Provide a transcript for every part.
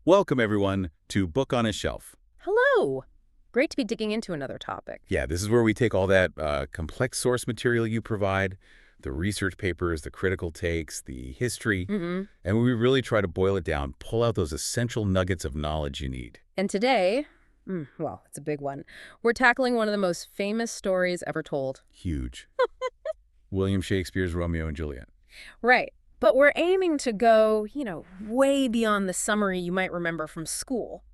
Welcome, everyone, to Book on a Shelf. Hello! Great to be digging into another topic. Yeah, this is where we take all that complex source material you provide, the research papers, the critical takes, the history, and we really try to boil it down, pull out those essential nuggets of knowledge you need. And today, well, it's a big one. We're tackling one of the most famous stories ever told. Huge. William Shakespeare's Romeo and Juliet. Right. But we're aiming to go, way beyond the summary you might remember from school.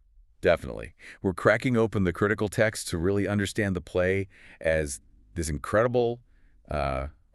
Definitely. We're cracking open the critical text to really understand the play as this incredible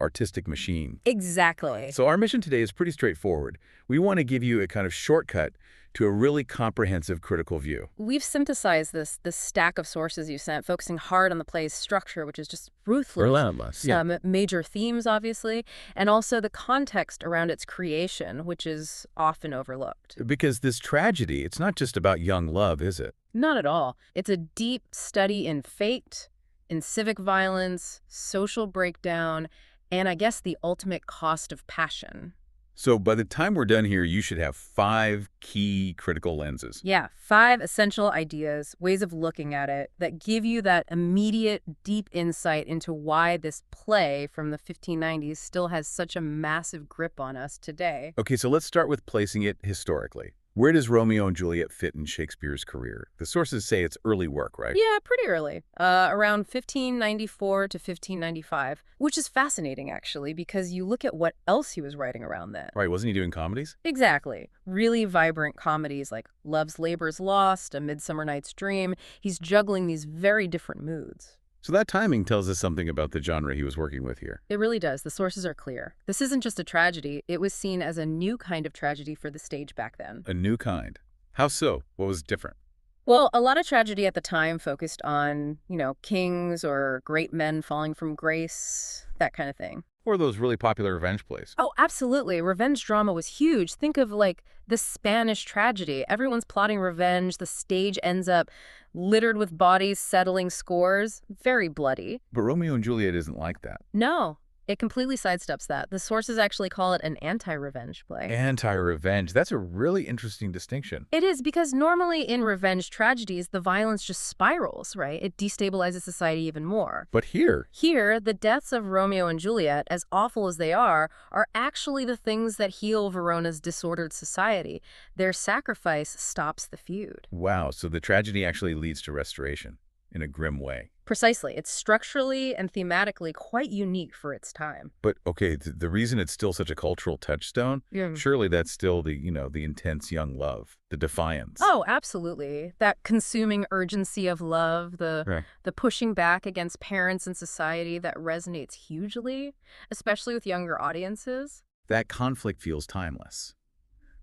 artistic machine. Exactly. So our mission today is pretty straightforward. We want to give you a kind of shortcut to a really comprehensive critical view. We've synthesized this stack of sources you sent, focusing hard on the play's structure, which is just ruthless. Relentless, yeah. Major themes, obviously, and also the context around its creation, which is often overlooked. Because this tragedy, it's not just about young love, is it? Not at all. It's a deep study in fate, in civic violence, social breakdown, and I guess the ultimate cost of passion. So by the time we're done here, you should have 5 key critical lenses. Yeah, 5 essential ideas, ways of looking at it, that give you that immediate, deep insight into why this play from the 1590s still has such a massive grip on us today. Okay, so let's start with placing it historically. Where does Romeo and Juliet fit in Shakespeare's career? The sources say it's early work, right? Yeah, pretty early. Around 1594 to 1595, which is fascinating, actually, because you look at what else he was writing around then. Right, wasn't he doing comedies? Exactly. Really vibrant comedies like Love's Labour's Lost, A Midsummer Night's Dream. He's juggling these very different moods. So that timing tells us something about the genre he was working with here. It really does. The sources are clear. This isn't just a tragedy. It was seen as a new kind of tragedy for the stage back then. A new kind. How so? What was different? Well, a lot of tragedy at the time focused on, kings or great men falling from grace, that kind of thing. Or those really popular revenge plays. Oh, absolutely. Revenge drama was huge. Think of, the Spanish tragedy. Everyone's plotting revenge. The stage ends up littered with bodies settling scores. Very bloody. But Romeo and Juliet isn't like that. No, it completely sidesteps that. The sources actually call it an anti-revenge play. Anti-revenge. That's a really interesting distinction. It is, because normally in revenge tragedies, the violence just spirals, right? It destabilizes society even more. But here... Here, the deaths of Romeo and Juliet, as awful as they are actually the things that heal Verona's disordered society. Their sacrifice stops the feud. Wow, so the tragedy actually leads to restoration in a grim way. Precisely. It's structurally and thematically quite unique for its time. But, okay, the reason it's still such a cultural touchstone, surely that's still the intense young love, the defiance. Oh, absolutely. That consuming urgency of love, the pushing back against parents and society that resonates hugely, especially with younger audiences. That conflict feels timeless.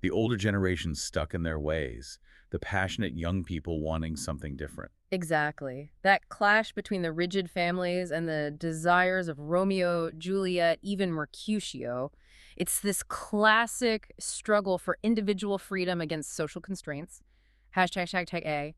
The older generation stuck in their ways, the passionate young people wanting something different. Exactly. That clash between the rigid families and the desires of Romeo, Juliet, even Mercutio. It's this classic struggle for individual freedom against social constraints. ###A.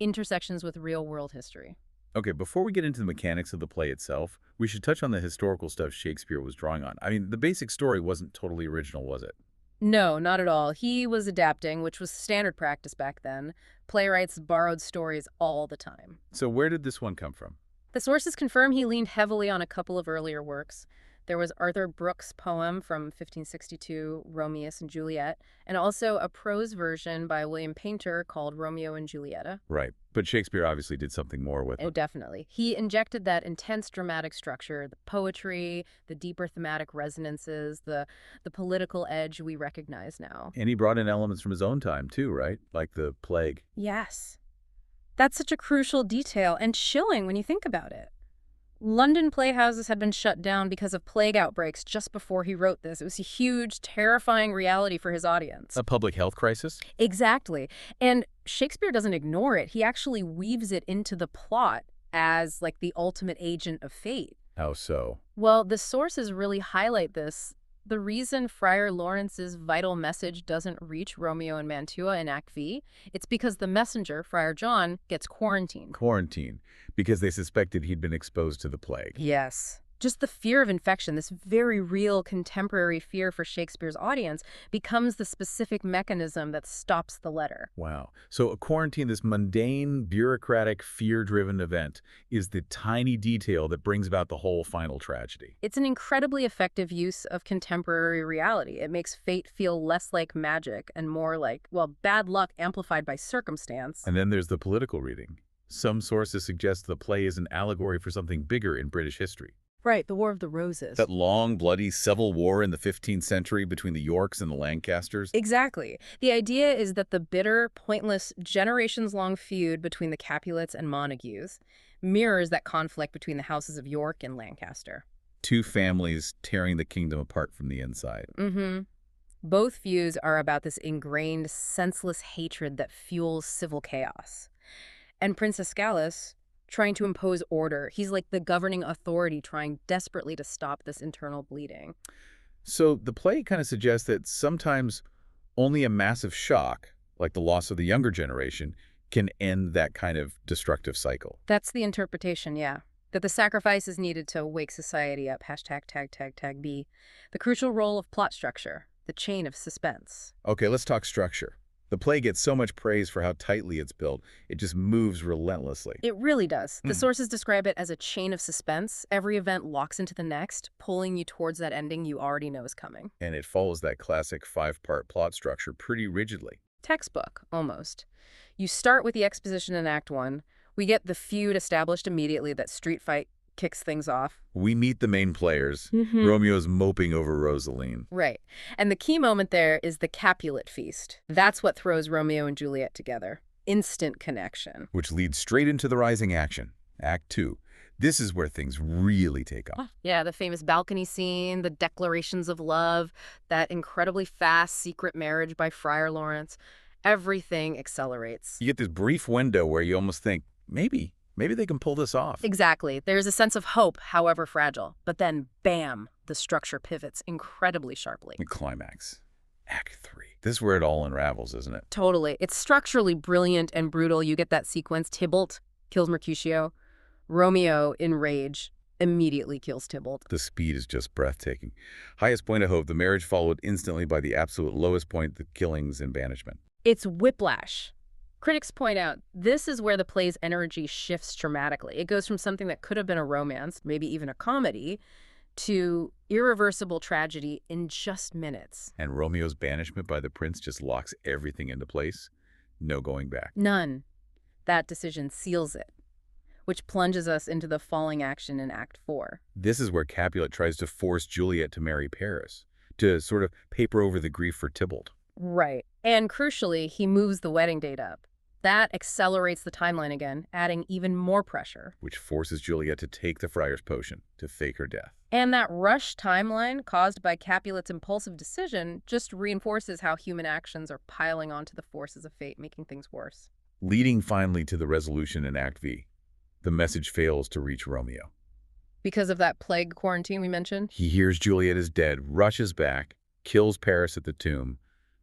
Intersections with real-world history. Okay, before we get into the mechanics of the play itself, we should touch on the historical stuff Shakespeare was drawing on. I mean, the basic story wasn't totally original, was it? No, not at all. He was adapting, which was standard practice back then. Playwrights borrowed stories all the time. So where did this one come from? The sources confirm he leaned heavily on a couple of earlier works. There was Arthur Brooks' poem from 1562, Romeo and Juliet, and also a prose version by William Painter called Romeo and Julieta. Right, but Shakespeare obviously did something more with Oh, it. definitely. He injected that intense dramatic structure, the poetry, the deeper thematic resonances, the political edge we recognize now. And he brought in elements from his own time, too, right? Like the plague. Yes. That's such a crucial detail and chilling when you think about it. London playhouses had been shut down because of plague outbreaks just before he wrote this. It was a huge, terrifying reality for his audience. A public health crisis? Exactly. And Shakespeare doesn't ignore it. He actually weaves it into the plot as, the ultimate agent of fate. How so? Well, the sources really highlight this. The reason Friar Lawrence's vital message doesn't reach Romeo and Mantua in Act V, it's because the messenger, Friar John, gets quarantined. Quarantine, because they suspected he'd been exposed to the plague. Yes. Just the fear of infection, this very real contemporary fear for Shakespeare's audience, becomes the specific mechanism that stops the letter. Wow. So a quarantine, this mundane, bureaucratic, fear-driven event, is the tiny detail that brings about the whole final tragedy. It's an incredibly effective use of contemporary reality. It makes fate feel less like magic and more like, well, bad luck amplified by circumstance. And then there's the political reading. Some sources suggest the play is an allegory for something bigger in British history. Right, the War of the Roses. That long, bloody civil war in the 15th century between the Yorks and the Lancasters. Exactly. The idea is that the bitter, pointless, generations-long feud between the Capulets and Montagues mirrors that conflict between the houses of York and Lancaster. Two families tearing the kingdom apart from the inside. Both views are about this ingrained, senseless hatred that fuels civil chaos. And Prince Escalus, trying to impose order. He's like the governing authority trying desperately to stop this internal bleeding. So the play kind of suggests that sometimes only a massive shock, like the loss of the younger generation, can end that kind of destructive cycle. That's the interpretation, yeah. That the sacrifice is needed to wake society up. Hashtag tag B. The crucial role of plot structure, the chain of suspense. Okay, let's talk structure. The play gets so much praise for how tightly it's built. It just moves relentlessly. It really does. The sources describe it as a chain of suspense. Every event locks into the next, pulling you towards that ending you already know is coming. And it follows that classic five-part plot structure pretty rigidly. Textbook, almost. You start with the exposition in Act 1. We get the feud established immediately, that street fight kicks things off. We meet the main players. Romeo's moping over Rosaline. Right. And the key moment there is the Capulet feast. That's what throws Romeo and Juliet together. Instant connection. Which leads straight into the rising action. Act 2. This is where things really take off. Yeah, the famous balcony scene, the declarations of love, that incredibly fast secret marriage by Friar Lawrence. Everything accelerates. You get this brief window where you almost think, maybe they can pull this off. Exactly. There's a sense of hope, however fragile. But then, bam, the structure pivots incredibly sharply. The climax. Act 3. This is where it all unravels, isn't it? Totally. It's structurally brilliant and brutal. You get that sequence. Tybalt kills Mercutio. Romeo, in rage, immediately kills Tybalt. The speed is just breathtaking. Highest point of hope, the marriage followed instantly by the absolute lowest point, the killings and banishment. It's whiplash. Critics point out this is where the play's energy shifts dramatically. It goes from something that could have been a romance, maybe even a comedy, to irreversible tragedy in just minutes. And Romeo's banishment by the prince just locks everything into place. No going back. None. That decision seals it, which plunges us into the falling action in Act 4. This is where Capulet tries to force Juliet to marry Paris, to sort of paper over the grief for Tybalt. Right. And crucially, he moves the wedding date up. That accelerates the timeline again, adding even more pressure. Which forces Juliet to take the friar's potion, to fake her death. And that rushed timeline caused by Capulet's impulsive decision just reinforces how human actions are piling onto the forces of fate, making things worse. Leading finally to the resolution in Act V. The message fails to reach Romeo. Because of that plague quarantine we mentioned? He hears Juliet is dead, rushes back, kills Paris at the tomb,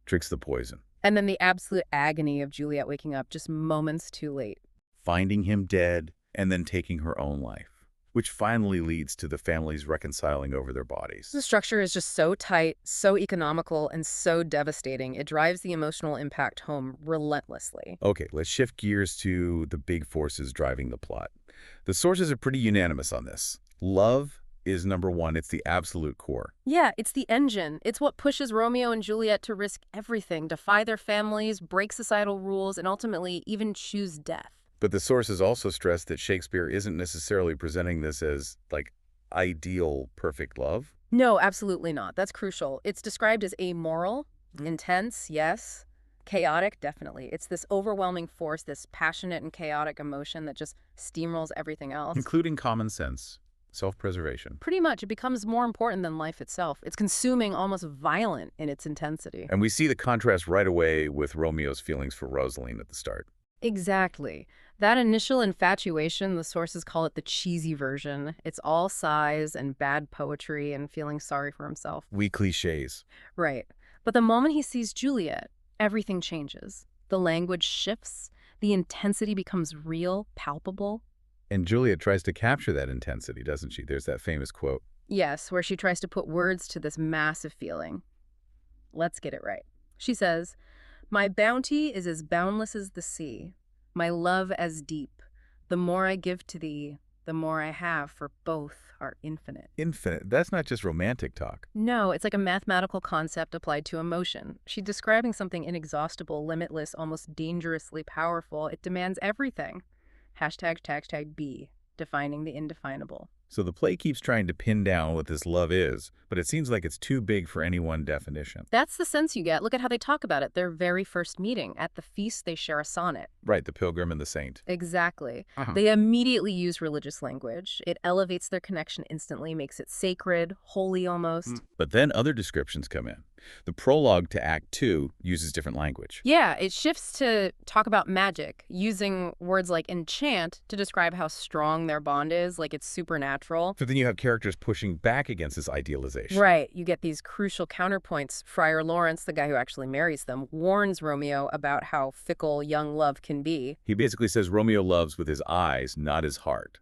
drinks the poison. And then the absolute agony of Juliet waking up just moments too late. Finding him dead, and then taking her own life, which finally leads to the families reconciling over their bodies. The structure is just so tight, so economical, and so devastating. It drives the emotional impact home relentlessly. Okay, let's shift gears to the big forces driving the plot. The sources are pretty unanimous on this. Love is number one. It's the absolute core. Yeah, it's the engine. It's what pushes Romeo and Juliet to risk everything, defy their families, break societal rules, and ultimately even choose death. But the sources also stress that Shakespeare isn't necessarily presenting this as, like, ideal, perfect love. No, absolutely not. That's crucial. It's described as amoral, intense, yes, chaotic, definitely. It's this overwhelming force, this passionate and chaotic emotion that just steamrolls everything else. Including common sense. Self-preservation. Pretty much. It becomes more important than life itself. It's consuming, almost violent in its intensity. And we see the contrast right away with Romeo's feelings for Rosaline at the start. Exactly. That initial infatuation, the sources call it the cheesy version. It's all sighs and bad poetry and feeling sorry for himself. We cliches. Right. But the moment he sees Juliet, everything changes. The language shifts. The intensity becomes real, palpable. And Juliet tries to capture that intensity, doesn't she? There's that famous quote. Yes, where she tries to put words to this massive feeling. Let's get it right. She says, "My bounty is as boundless as the sea, my love as deep. The more I give to thee, the more I have, for both are infinite." Infinite. That's not just romantic talk. No, it's like a mathematical concept applied to emotion. She's describing something inexhaustible, limitless, almost dangerously powerful. It demands everything. Hashtag B, defining the indefinable. So the play keeps trying to pin down what this love is, but it seems like it's too big for any one definition. That's the sense you get. Look at how they talk about it. Their very first meeting. At the feast, they share a sonnet. Right, the pilgrim and the saint. Exactly. Uh-huh. They immediately use religious language. It elevates their connection instantly, makes it sacred, holy almost. But then other descriptions come in. The prologue to Act 2 uses different language. Yeah, it shifts to talk about magic, using words like enchant to describe how strong their bond is, like it's supernatural. So then you have characters pushing back against this idealization. Right, you get these crucial counterpoints. Friar Lawrence, the guy who actually marries them, warns Romeo about how fickle young love can be. He basically says Romeo loves with his eyes, not his heart,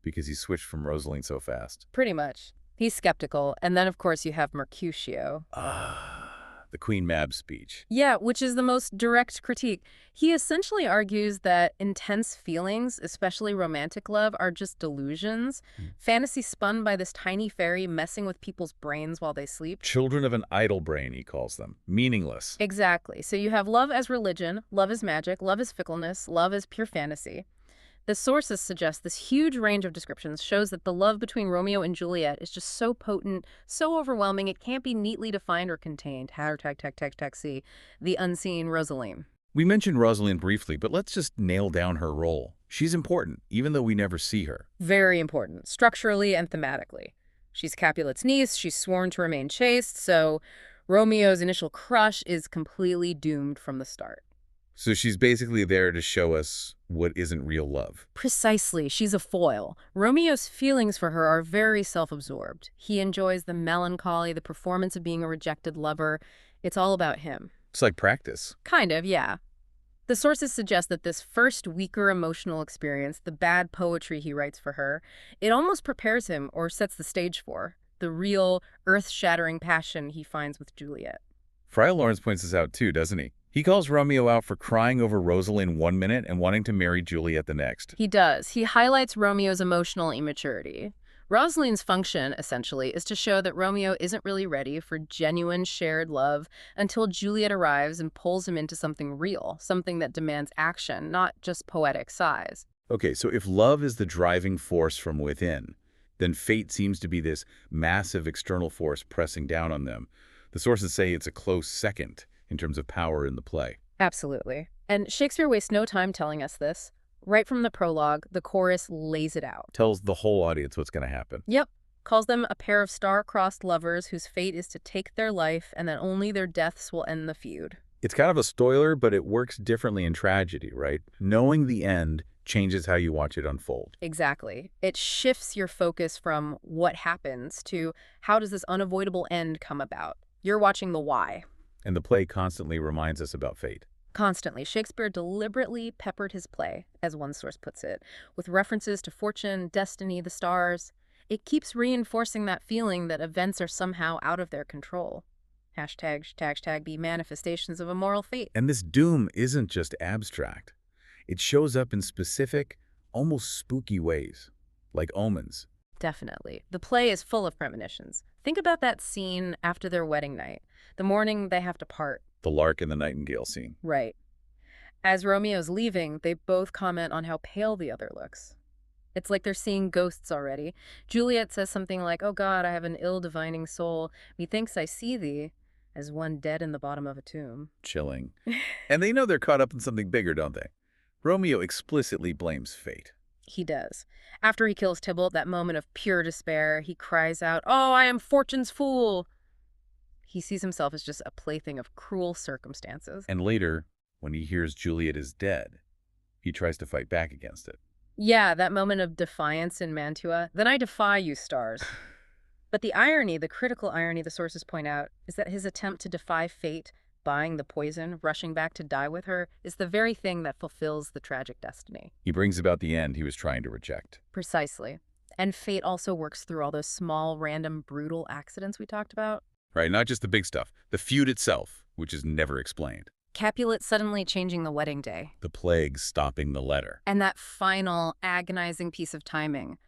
because he switched from Rosaline so fast. Pretty much. He's skeptical. And then, of course, you have Mercutio. The Queen Mab speech. Yeah, which is the most direct critique. He essentially argues that intense feelings, especially romantic love, are just delusions. Fantasy spun by this tiny fairy messing with people's brains while they sleep. Children of an idle brain, he calls them. Meaningless. Exactly. So you have love as religion, love as magic, love as fickleness, love as pure fantasy. The sources suggest this huge range of descriptions shows that the love between Romeo and Juliet is just so potent, so overwhelming, it can't be neatly defined or contained. #C, the unseen Rosaline. We mentioned Rosaline briefly, but let's just nail down her role. She's important, even though we never see her. Very important, structurally and thematically. She's Capulet's niece, she's sworn to remain chaste, so Romeo's initial crush is completely doomed from the start. So she's basically there to show us what isn't real love. Precisely, she's a foil. Romeo's feelings for her are very self-absorbed. He enjoys the melancholy, the performance of being a rejected lover. It's all about him. It's like practice. Kind of, yeah. The sources suggest that this first weaker emotional experience, the bad poetry he writes for her, it almost prepares him or sets the stage for the real, earth-shattering passion he finds with Juliet. Friar Lawrence points this out too, doesn't he? He calls Romeo out for crying over Rosaline one minute and wanting to marry Juliet the next. He does. He highlights Romeo's emotional immaturity. Rosaline's function, essentially, is to show that Romeo isn't really ready for genuine shared love until Juliet arrives and pulls him into something real, something that demands action, not just poetic sighs. Okay, so if love is the driving force from within, then fate seems to be this massive external force pressing down on them. The sources say it's a close second in terms of power in the play. Absolutely. And Shakespeare wastes no time telling us this. Right from the prologue, the chorus lays it out. Tells the whole audience what's going to happen. Yep. Calls them a pair of star-crossed lovers whose fate is to take their life and that only their deaths will end the feud. It's kind of a spoiler, but it works differently in tragedy, right? Knowing the end changes how you watch it unfold. Exactly. It shifts your focus from what happens to how does this unavoidable end come about. You're watching the why. And the play constantly reminds us about fate. Constantly. Shakespeare deliberately peppered his play, as one source puts it, with references to fortune, destiny, the stars. It keeps reinforcing that feeling that events are somehow out of their control. Hashtag be manifestations of a moral fate. And this doom isn't just abstract. It shows up in specific, almost spooky ways, like omens. Definitely. The play is full of premonitions. Think about that scene after their wedding night, the morning they have to part. The lark and the nightingale scene. Right. As Romeo's leaving, they both comment on how pale the other looks. It's like they're seeing ghosts already. Juliet says something like, "Oh God, I have an ill-divining soul. Methinks I see thee as one dead in the bottom of a tomb." Chilling. And they know they're caught up in something bigger, don't they? Romeo explicitly blames fate. He does. After he kills Tybalt, that moment of pure despair, he cries out, "Oh, I am fortune's fool!" He sees himself as just a plaything of cruel circumstances. And later, when he hears Juliet is dead, he tries to fight back against it. Yeah, that moment of defiance in Mantua. "Then I defy you, stars." But the irony, the critical irony the sources point out, is that his attempt to defy fate buying the poison, rushing back to die with her, is the very thing that fulfills the tragic destiny. He brings about the end he was trying to reject. Precisely. And fate also works through all those small, random, brutal accidents we talked about. Right, not just the big stuff. The feud itself, which is never explained. Capulet suddenly changing the wedding day. The plague stopping the letter. And that final, agonizing piece of timing.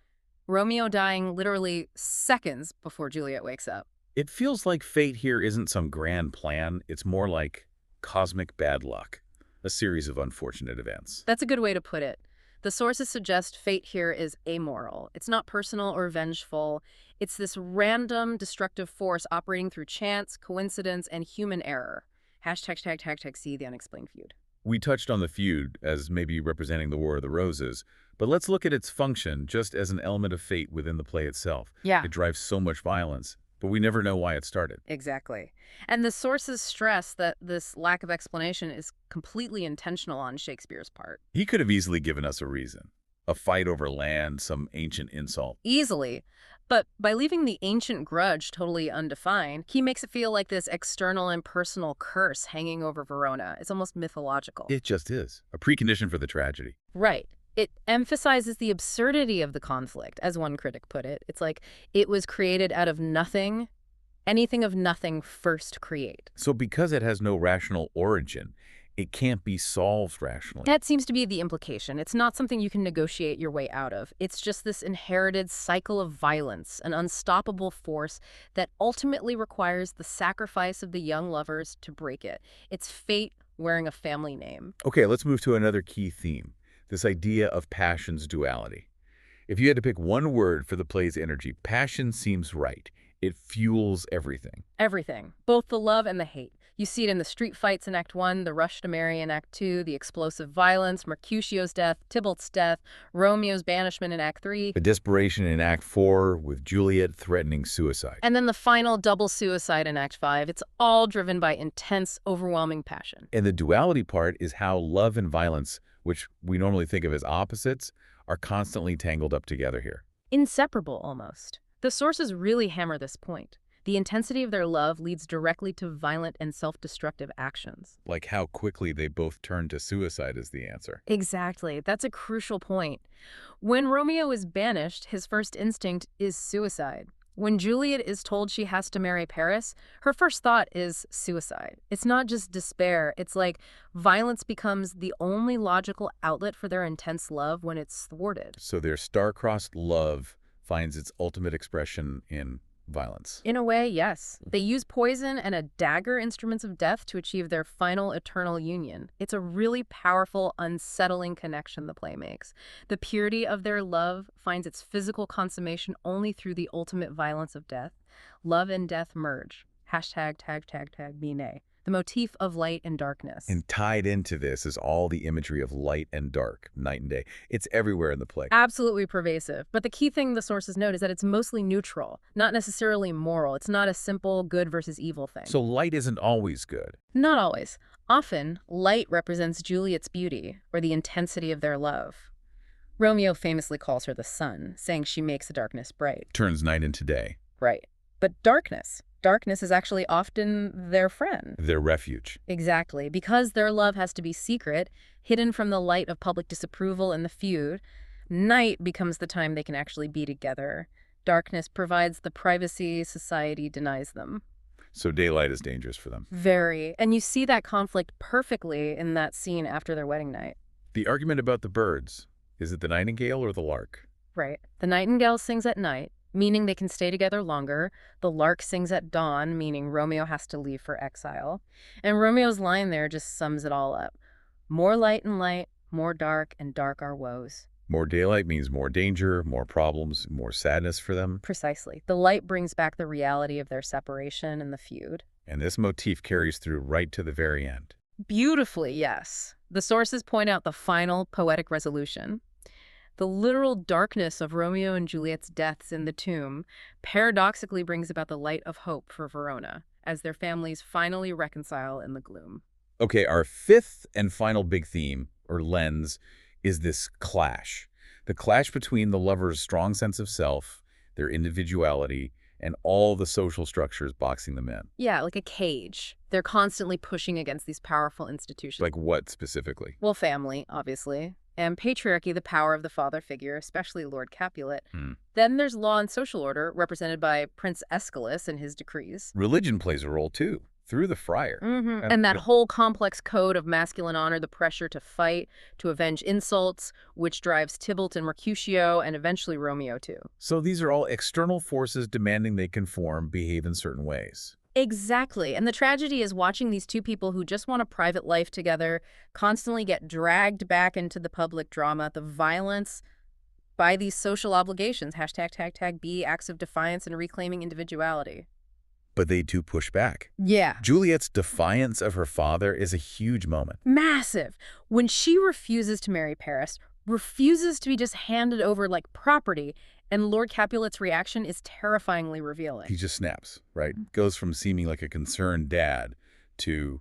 Romeo dying literally seconds before Juliet wakes up. It feels like fate here isn't some grand plan. It's more like cosmic bad luck, a series of unfortunate events. That's a good way to put it. The sources suggest fate here is amoral. It's not personal or vengeful. It's this random, destructive force operating through chance, coincidence, and human error. ###see the unexplained feud. We touched on the feud as maybe representing the War of the Roses, but let's look at its function just as an element of fate within the play itself. Yeah. It drives so much violence, but we never know why it started. Exactly. And the sources stress that this lack of explanation is completely intentional on Shakespeare's part. He could have easily given us a reason. A fight over land, some ancient insult. Easily. But by leaving the ancient grudge totally undefined, he makes it feel like this external and personal curse hanging over Verona. It's almost mythological. It just is. A precondition for the tragedy. Right. It emphasizes the absurdity of the conflict, as one critic put it. It's like it was created out of nothing. Anything of nothing first create. So because it has no rational origin, it can't be solved rationally. That seems to be the implication. It's not something you can negotiate your way out of. It's just this inherited cycle of violence, an unstoppable force that ultimately requires the sacrifice of the young lovers to break it. It's fate wearing a family name. Okay, let's move to another key theme, this idea of passion's duality. If you had to pick one word for the play's energy, passion seems right. It fuels everything. Everything, both the love and the hate. You see it in the street fights in Act 1, the rush to marry in Act 2, the explosive violence, Mercutio's death, Tybalt's death, Romeo's banishment in Act 3. The desperation in Act 4 with Juliet threatening suicide. And then the final double suicide in Act 5. It's all driven by intense, overwhelming passion. And the duality part is how love and violence, which we normally think of as opposites, are constantly tangled up together here. Inseparable, almost. The sources really hammer this point. The intensity of their love leads directly to violent and self-destructive actions. Like how quickly they both turn to suicide is the answer. Exactly. That's a crucial point. When Romeo is banished, his first instinct is suicide. When Juliet is told she has to marry Paris, her first thought is suicide. It's not just despair. It's like violence becomes the only logical outlet for their intense love when it's thwarted. So their star-crossed love finds its ultimate expression in violence. In a way, yes. They use poison and a dagger, instruments of death, to achieve their final eternal union. It's a really powerful, unsettling connection the play makes. The purity of their love finds its physical consummation only through the ultimate violence of death. Love and death merge. #, Bine. The motif of light and darkness. And tied into this is all the imagery of light and dark, night and day. It's everywhere in the play. Absolutely pervasive. But the key thing the sources note is that it's mostly neutral, not necessarily moral. It's not a simple good versus evil thing. So light isn't always good. Not always. Often, light represents Juliet's beauty or the intensity of their love. Romeo famously calls her the sun, saying she makes the darkness bright. Turns night into day. Right. But darkness is actually often their friend. Their refuge. Exactly. Because their love has to be secret, hidden from the light of public disapproval and the feud, night becomes the time they can actually be together. Darkness provides the privacy society denies them. So daylight is dangerous for them. Very. And you see that conflict perfectly in that scene after their wedding night. The argument about the birds. Is it the nightingale or the lark? Right. The nightingale sings at night, meaning they can stay together longer. The lark sings at dawn, meaning Romeo has to leave for exile. And Romeo's line there just sums it all up. More light and light, more dark, and dark our woes. More daylight means more danger, more problems, more sadness for them. Precisely. The light brings back the reality of their separation and the feud. And this motif carries through right to the very end. Beautifully, yes. The sources point out the final poetic resolution. The literal darkness of Romeo and Juliet's deaths in the tomb paradoxically brings about the light of hope for Verona, as their families finally reconcile in the gloom. Okay, our fifth and final big theme, or lens, is this clash. The clash between the lovers' strong sense of self, their individuality, and all the social structures boxing them in. Yeah, like a cage. They're constantly pushing against these powerful institutions. Like what specifically? Well, family, obviously, and patriarchy, the power of the father figure, especially Lord Capulet. Hmm. Then there's law and social order, represented by Prince Aeschylus and his decrees. Religion plays a role, too, through the friar. And that whole complex code of masculine honor, the pressure to fight, to avenge insults, which drives Tybalt and Mercutio, and eventually Romeo, too. So these are all external forces demanding they conform, behave in certain ways. Exactly. And the tragedy is watching these two people who just want a private life together constantly get dragged back into the public drama, the violence by these social obligations, hashtag B, acts of defiance and reclaiming individuality. But they do push back. Yeah. Juliet's defiance of her father is a huge moment. Massive. When she refuses to marry Paris, refuses to be just handed over like property, and Lord Capulet's reaction is terrifyingly revealing. He just snaps, right? Goes from seeming like a concerned dad to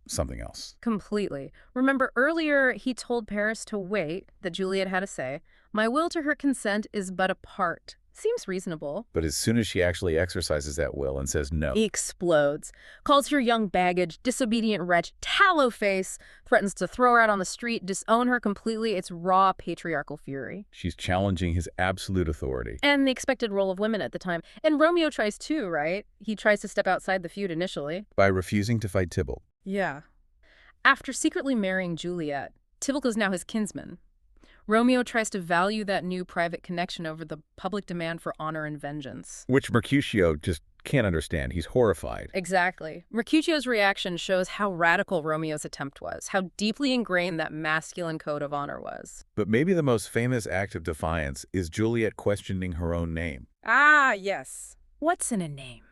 something else. Completely. Remember earlier he told Paris to wait, that Juliet had to say, "My will to her consent is but a part." Seems reasonable. But as soon as she actually exercises that will and says no, He explodes, calls her young baggage, disobedient wretch, tallow face, threatens to throw her out on the street, disown her completely. It's raw patriarchal fury. she's challenging his absolute authority. And the expected role of women at the time. And Romeo tries too, right? He tries to step outside the feud initially. By refusing to fight Tybalt. Yeah. After secretly marrying Juliet, Tybalt is now his kinsman. Romeo tries to value that new private connection over the public demand for honor and vengeance. Which Mercutio just can't understand. He's horrified. Exactly. Mercutio's reaction shows how radical Romeo's attempt was, how deeply ingrained that masculine code of honor was. But maybe the most famous act of defiance is Juliet questioning her own name. Ah, yes. What's in a name?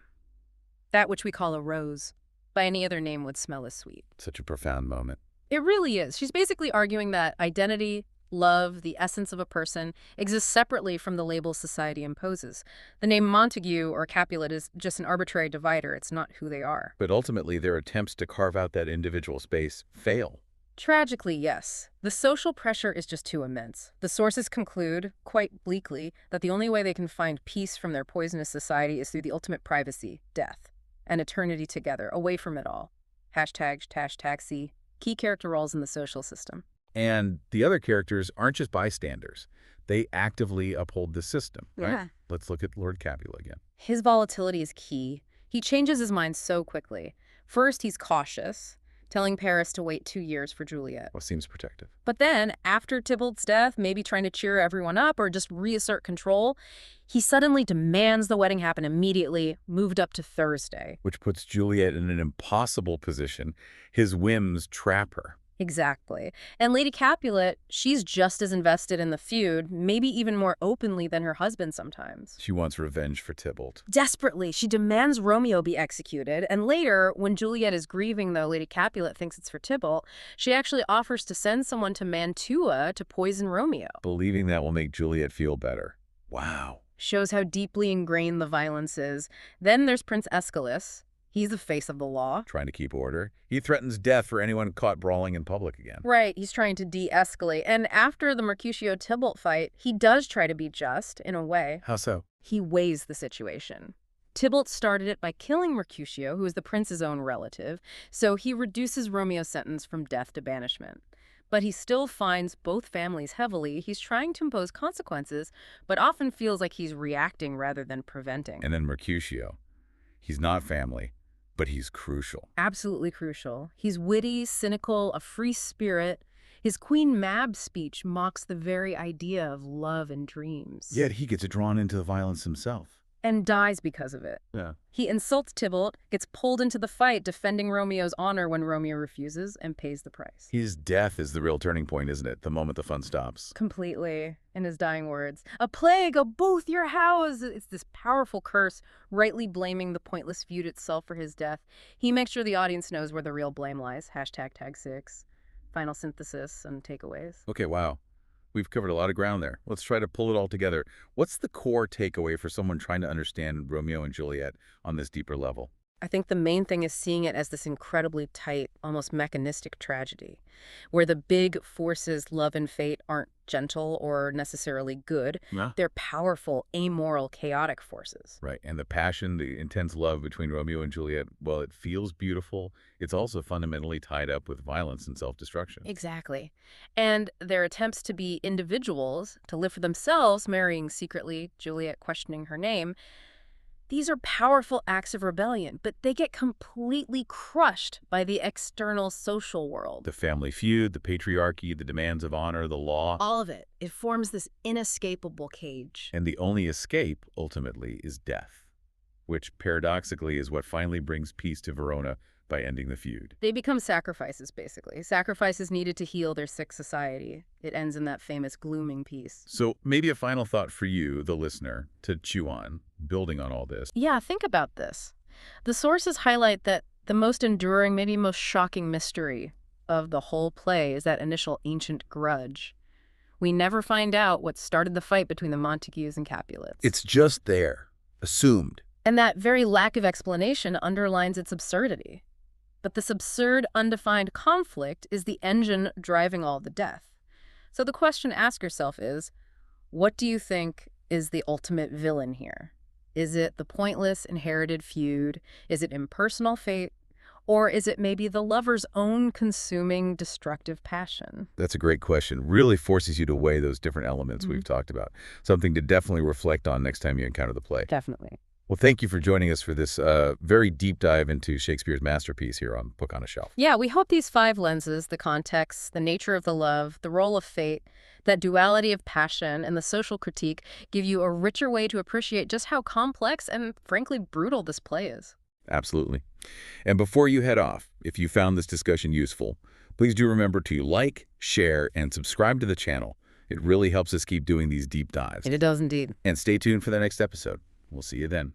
That which we call a rose. By any other name would smell as sweet. Such a profound moment. It really is. She's basically arguing that identity, love, the essence of a person, exists separately from the labels society imposes. The name Montague or Capulet is just an arbitrary divider. It's not who they are. But ultimately, their attempts to carve out that individual space fail. Tragically, yes. The social pressure is just too immense. The sources conclude, quite bleakly, that the only way they can find peace from their poisonous society is through the ultimate privacy, death, and eternity together, away from it all. Hashtag C. Key character roles in the social system. And the other characters aren't just bystanders. They actively uphold the system, right? Yeah. Let's look at Lord Capulet again. His volatility is key. He changes his mind so quickly. First, he's cautious, telling Paris to wait 2 years for Juliet. Well, seems protective. But then, after Tybalt's death, maybe trying to cheer everyone up or just reassert control, he suddenly demands the wedding happen immediately, moved up to Thursday. Which puts Juliet in an impossible position. His whims trap her. Exactly. And Lady Capulet, she's just as invested in the feud, maybe even more openly than her husband sometimes. She wants revenge for Tybalt. Desperately, she demands Romeo be executed, and later, when Juliet is grieving though Lady Capulet thinks it's for Tybalt, she actually offers to send someone to Mantua to poison Romeo. Believing that will make Juliet feel better. Wow. Shows how deeply ingrained the violence is. Then there's Prince Aeschylus. He's the face of the law. Trying to keep order. He threatens death for anyone caught brawling in public again. Right, he's trying to de-escalate. And after the Mercutio-Tybalt fight, he does try to be just, in a way. How so? He weighs the situation. Tybalt started it by killing Mercutio, who is the prince's own relative, so he reduces Romeo's sentence from death to banishment. But he still finds both families heavily. He's trying to impose consequences, but often feels like he's reacting rather than preventing. And then Mercutio. He's not family, but he's crucial. Absolutely crucial. He's witty, cynical, a free spirit. His Queen Mab speech mocks the very idea of love and dreams. Yet he gets drawn into the violence himself. And dies because of it. Yeah. He insults Tybalt, gets pulled into the fight, defending Romeo's honor when Romeo refuses, and pays the price. His death is the real turning point, isn't it? The moment the fun stops. Completely. In his dying words, "A plague of both your houses." It's this powerful curse, rightly blaming the pointless feud itself for his death. He makes sure the audience knows where the real blame lies. Hashtag tag 6. Final synthesis and takeaways. Okay, wow. We've covered a lot of ground there. Let's try to pull it all together. What's the core takeaway for someone trying to understand Romeo and Juliet on this deeper level? I think the main thing is seeing it as this incredibly tight, almost mechanistic tragedy, where the big forces, love and fate, aren't gentle or necessarily good. Yeah. They're powerful, amoral, chaotic forces. Right. And the passion, the intense love between Romeo and Juliet, well, it feels beautiful. It's also fundamentally tied up with violence and self-destruction. Exactly. And their attempts to be individuals, to live for themselves, marrying secretly, Juliet questioning her name, these are powerful acts of rebellion, but they get completely crushed by the external social world. The family feud, the patriarchy, the demands of honor, the law. All of it. It forms this inescapable cage. And the only escape, ultimately, is death, which paradoxically is what finally brings peace to Verona by ending the feud. They become sacrifices, basically. Sacrifices needed to heal their sick society. It ends in that famous glooming piece. So maybe a final thought for you, the listener, to chew on, building on all this. Yeah, think about this. The sources highlight that the most enduring, maybe most shocking mystery of the whole play is that initial ancient grudge. We never find out what started the fight between the Montagues and Capulets. It's just there, assumed. And that very lack of explanation underlines its absurdity. But this absurd, undefined conflict is the engine driving all the death. So the question to ask yourself is, what do you think is the ultimate villain here? Is it the pointless, inherited feud? Is it impersonal fate? Or is it maybe the lover's own consuming, destructive passion? That's a great question. Really forces you to weigh those different elements we've talked about. Something to definitely reflect on next time you encounter the play. Definitely. Well, thank you for joining us for this very deep dive into Shakespeare's masterpiece here on Book on a Shelf. Yeah, we hope these 5 lenses, the context, the nature of the love, the role of fate, that duality of passion, and the social critique give you a richer way to appreciate just how complex and, frankly, brutal this play is. Absolutely. And before you head off, if you found this discussion useful, please do remember to like, share, and subscribe to the channel. It really helps us keep doing these deep dives. And it does indeed. And stay tuned for the next episode. We'll see you then.